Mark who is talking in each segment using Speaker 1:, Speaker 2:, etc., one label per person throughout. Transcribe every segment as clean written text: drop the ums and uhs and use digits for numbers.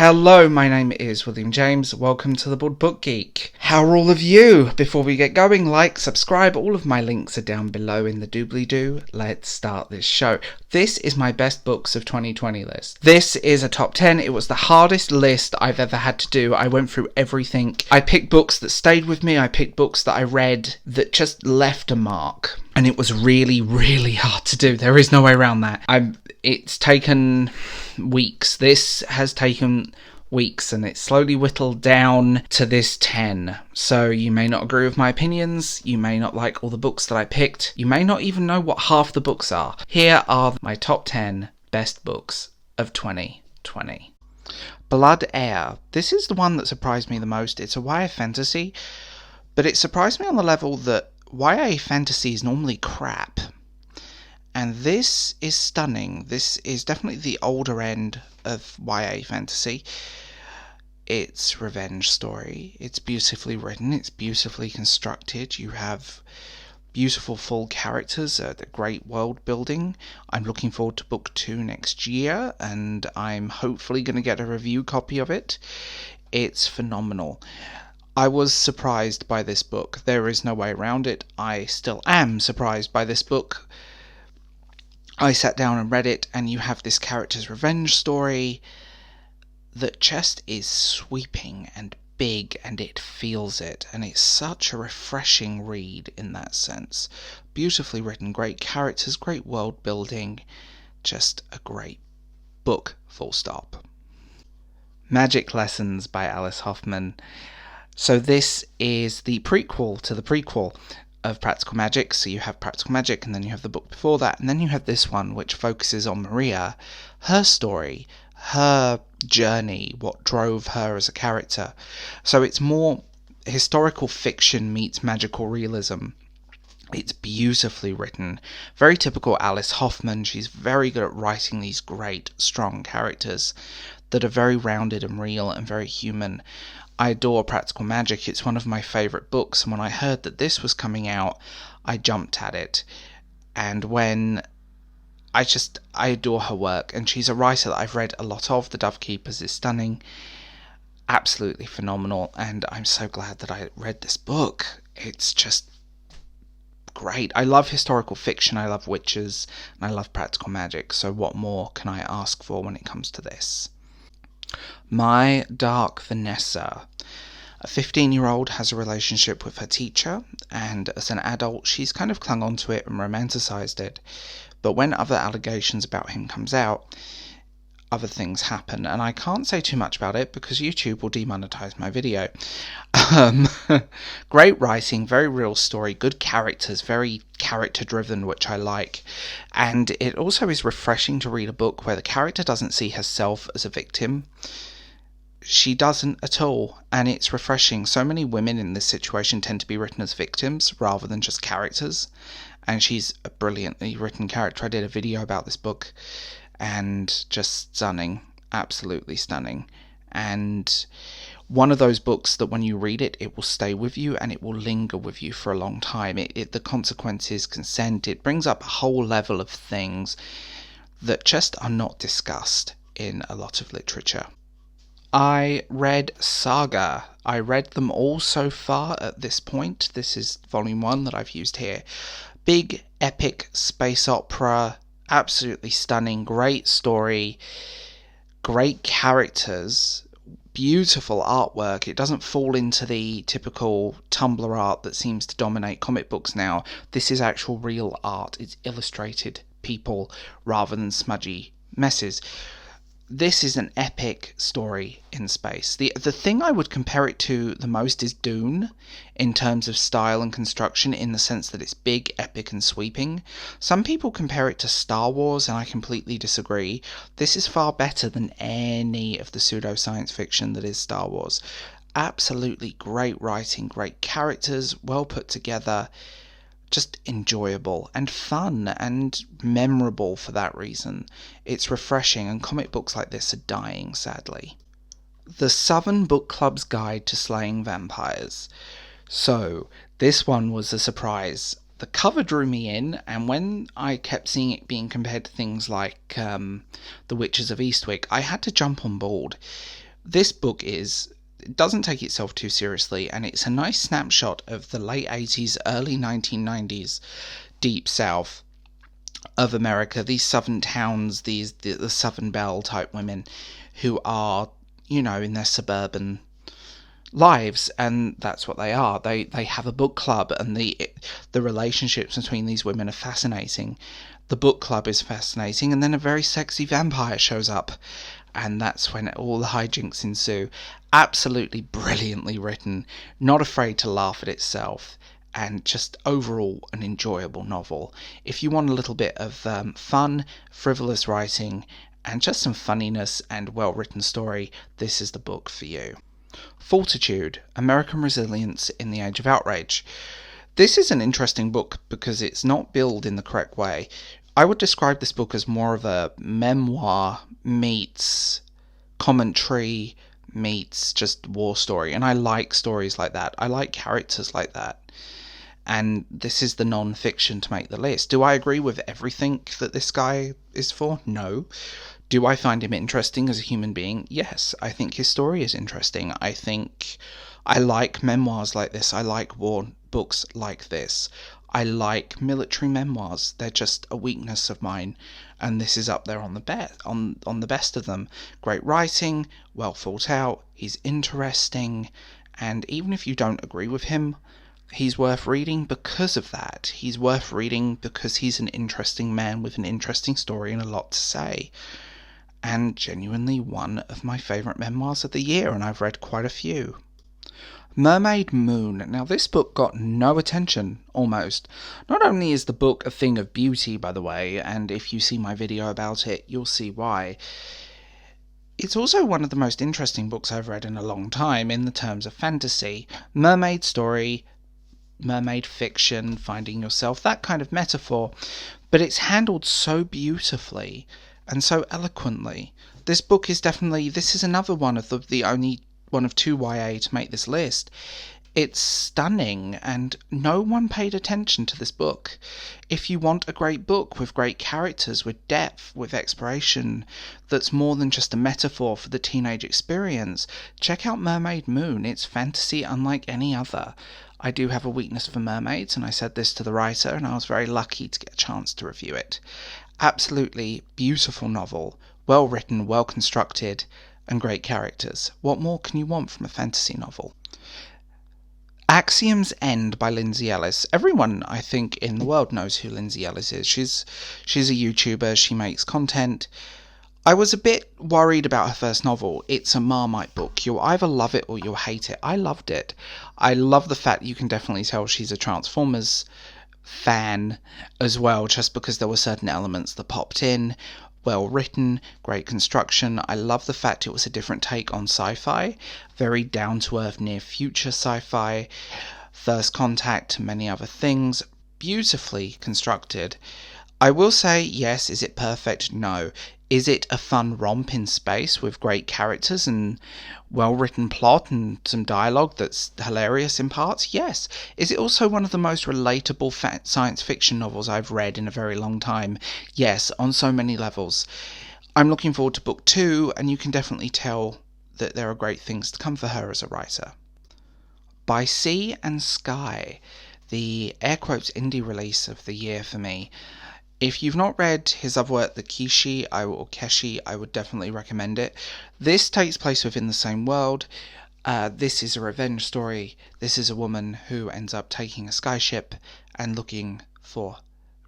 Speaker 1: Hello, my name is William James. Welcome to the Book Geek. How are all of you? Before we get going, like, subscribe. All of my links are down below in the doobly-doo. Let's start this show. This is my best books of 2020 list. This is a top 10. It was the hardest list I've ever had to do. I went through everything. I picked books that stayed with me. I picked books that I read that just left a mark. And it was really, really hard to do. There is no way around that. It's taken weeks. This has taken weeks, and it's slowly whittled down to this 10. So you may not agree with my opinions. You may not like all the books that I picked. You may not even know what half the books are. Here are my top 10 best books of 2020. Blood Heir. This is the one that surprised me the most. It's a YA fantasy, but it surprised me on the level that YA fantasy is normally crap. And this is stunning. This is definitely the older end of YA fantasy. It's revenge story. It's beautifully written. It's beautifully constructed. You have beautiful full characters, the great world building. I'm looking forward to book 2 next year, and I'm hopefully going to get a review copy of it. It's phenomenal. I was surprised by this book. There is no way around it. I still am surprised by this book. I sat down and read it, and you have this character's revenge story that just is sweeping and big, and it feels it, and it's such a refreshing read in that sense. Beautifully written, great characters, great world building, just a great book, full stop. Magic Lessons by Alice Hoffman. So this is the prequel to the prequel of Practical Magic. So you have Practical Magic, and then you have the book before that, and then you have this one which focuses on Maria, her story, her journey, what drove her as a character. So it's more historical fiction meets magical realism. It's beautifully written, very typical Alice Hoffman. She's very good at writing these great, strong characters that are very rounded and real and very human. I adore Practical Magic. It's one of my favourite books, and when I heard that this was coming out, I jumped at it. And when I adore her work, and she's a writer that I've read a lot of. The Dove Keepers is stunning, absolutely phenomenal, and I'm so glad that I read this book. It's just great. I love historical fiction, I love witches, and I love Practical Magic, so what more can I ask for when it comes to this? My Dark Vanessa. A 15-year-old has a relationship with her teacher, and as an adult she's kind of clung onto it and romanticised it. But when other allegations about him comes out, other things happen, and I can't say too much about it because YouTube will demonetize my video. Great writing, very real story, good characters, very character-driven, which I like. And it also is refreshing to read a book where the character doesn't see herself as a victim. She doesn't at all, and it's refreshing. So many women in this situation tend to be written as victims rather than just characters, and she's a brilliantly written character. I did a video about this book, and just stunning, absolutely stunning. And one of those books that when you read it, it will stay with you and it will linger with you for a long time. The consequences, consent, it brings up a whole level of things that just are not discussed in a lot of literature. I read Saga. I read them all so far at this point. This is volume 1 that I've used here. Big, epic space opera, absolutely stunning, great story, great characters, beautiful artwork. It doesn't fall into the typical Tumblr art that seems to dominate comic books now. This is actual real art. It's illustrated people rather than smudgy messes. This is an epic story in space. The thing I would compare it to the most is Dune, in terms of style and construction, in the sense that it's big, epic, and sweeping. Some people compare it to Star Wars, and I completely disagree. This is far better than any of the pseudo-science fiction that is Star Wars. Absolutely great writing, great characters, well put together, just enjoyable and fun and memorable for that reason. It's refreshing, and comic books like this are dying, sadly. The Southern Book Club's Guide to Slaying Vampires. So, this one was a surprise. The cover drew me in, and when I kept seeing it being compared to things like The Witches of Eastwick, I had to jump on board. this book it doesn't take itself too seriously, and it's a nice snapshot of the late 80s, early 1990s Deep South of America, these southern towns, the Southern Belle type women who are, in their suburban lives, and that's what they are. They have a book club, and the relationships between these women are fascinating. The book club is fascinating, and then a very sexy vampire shows up, and that's when all the hijinks ensue. Absolutely brilliantly written, not afraid to laugh at itself, and just overall an enjoyable novel. If you want a little bit of fun, frivolous writing, and just some funniness and well-written story, this is the book for you. Fortitude, American Resilience in the Age of Outrage. This is an interesting book because it's not billed in the correct way. I would describe this book as more of a memoir meets commentary meets just war story, and I like stories like that. I like characters like that. And this is the non-fiction to make the list. Do I agree with everything that this guy is for? No. Do I find him interesting as a human being? Yes. I think his story is interesting. I think I like memoirs like this. I like war books like this. I like military memoirs. They're just a weakness of mine, and this is up there on the best of them. Great writing, well thought out. He's interesting, and even if you don't agree with him, he's worth reading because of that. He's worth reading because he's an interesting man with an interesting story and a lot to say. And genuinely one of my favourite memoirs of the year, and I've read quite a few. Mermaid Moon. Now, this book got no attention, almost. Not only is the book a thing of beauty, by the way, and if you see my video about it, you'll see why. It's also one of the most interesting books I've read in a long time in the terms of fantasy. Mermaid story, mermaid fiction, finding yourself, that kind of metaphor. But it's handled so beautifully and so eloquently. This book is this is another one of the only one of two YA to make this list. It's stunning, and no one paid attention to this book. If you want a great book with great characters, with depth, with exploration, that's more than just a metaphor for the teenage experience, check out Mermaid Moon. It's fantasy unlike any other. I do have a weakness for mermaids, and I said this to the writer, and I was very lucky to get a chance to review it. Absolutely beautiful novel, well written, well constructed, and great characters. What more can you want from a fantasy novel? Axios End by Lindsay Ellis. Everyone, I think, in the world knows who Lindsay Ellis is. She's a YouTuber, she makes content. I was a bit worried about her first novel. It's a Marmite book. You'll either love it or you'll hate it. I loved it. I love the fact you can definitely tell she's a Transformers fan as well, just because there were certain elements that popped in. Well written, great construction. I love the fact it was a different take on sci-fi, very down-to-earth, near-future sci-fi, First Contact, many other things, beautifully constructed. I will say, yes, is it perfect? No. Is it a fun romp in space with great characters and well-written plot and some dialogue that's hilarious in parts? Yes. Is it also one of the most relatable science fiction novels I've read in a very long time? Yes, on so many levels. I'm looking forward to book 2, and you can definitely tell that there are great things to come for her as a writer. By Sea and Sky, the air quotes indie release of the year for me. If you've not read his other work, The Keshi, or Keshi, I would definitely recommend it. This takes place within the same world. This is a revenge story. This is a woman who ends up taking a skyship and looking for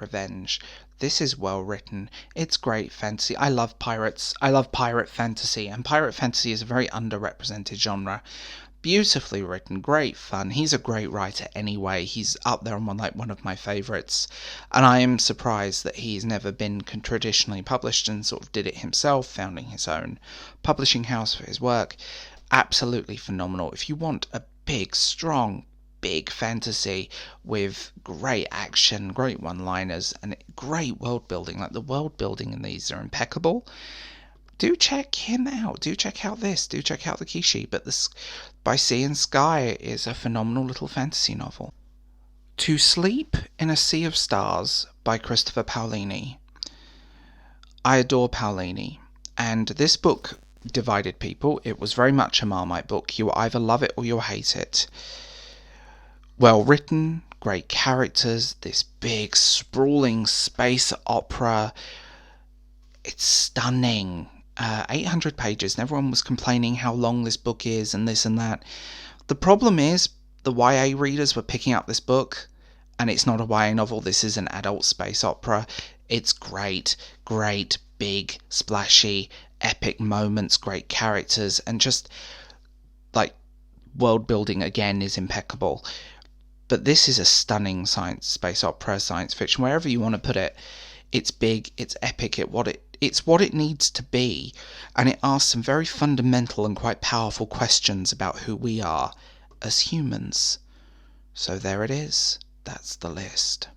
Speaker 1: revenge. This is well written. It's great fantasy. I love pirates. I love pirate fantasy, and pirate fantasy is a very underrepresented genre. Beautifully written, great fun. He's a great writer anyway. He's up there on one of my favourites, and I am surprised that he's never been traditionally published and sort of did it himself, founding his own publishing house for his work. Absolutely phenomenal. If you want a big, strong, big fantasy with great action, great one-liners, and great world building, like the world building in these are impeccable, do check him out. Do check out this. Do check out The Keshi. But this By Sea and Sky is a phenomenal little fantasy novel. To Sleep in a Sea of Stars by Christopher Paolini. I adore Paolini, and this book divided people. It was very much a Marmite book. You either love it or you'll hate it. Well written, great characters, this big, sprawling space opera. It's stunning. 800 pages, and everyone was complaining how long this book is and this and that. The problem is, the YA readers were picking up this book, and it's not a YA novel. This is an adult space opera. It's great, big, splashy, epic moments, great characters, and just, like, world building again is impeccable. But this is a stunning space opera, science fiction, wherever you want to put it. It's big, it's epic, it's what it needs to be, and it asks some very fundamental and quite powerful questions about who we are as humans. So there it is. That's the list.